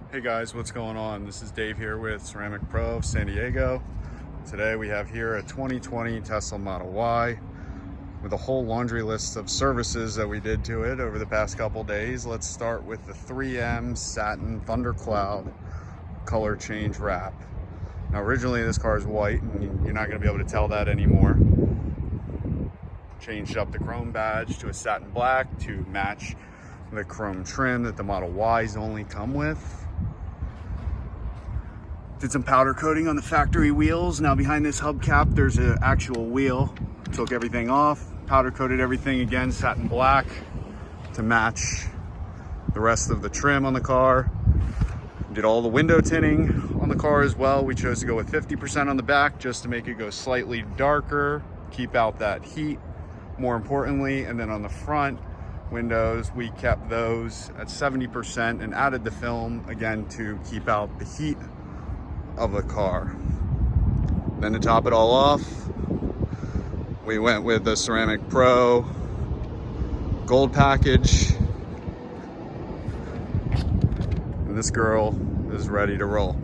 Hey guys, what's going on? This is Dave here with Ceramic Pro of San Diego. Today we have here a 2020 Tesla Model Y with a whole laundry list of services that we did to it over the past couple days. Let's start with the 3M Satin Thundercloud color change wrap. Now originally this car is white and you're not going to be able to tell that anymore. Changed up the chrome badge to a satin black to match the chrome trim that the Model Ys only come with. Did some powder coating on the factory wheels. Now behind this hubcap, there's an actual wheel. Took everything off, powder coated everything again, satin black to match the rest of the trim on the car. Did all the window tinting on the car as well. We chose to go with 50% on the back just to make it go slightly darker, keep out that heat, more importantly. And then on the front windows, we kept those at 70% and added the film again to keep out the heat of the car. Then to top it all off, we went with the Ceramic Pro gold package, and this girl is ready to roll.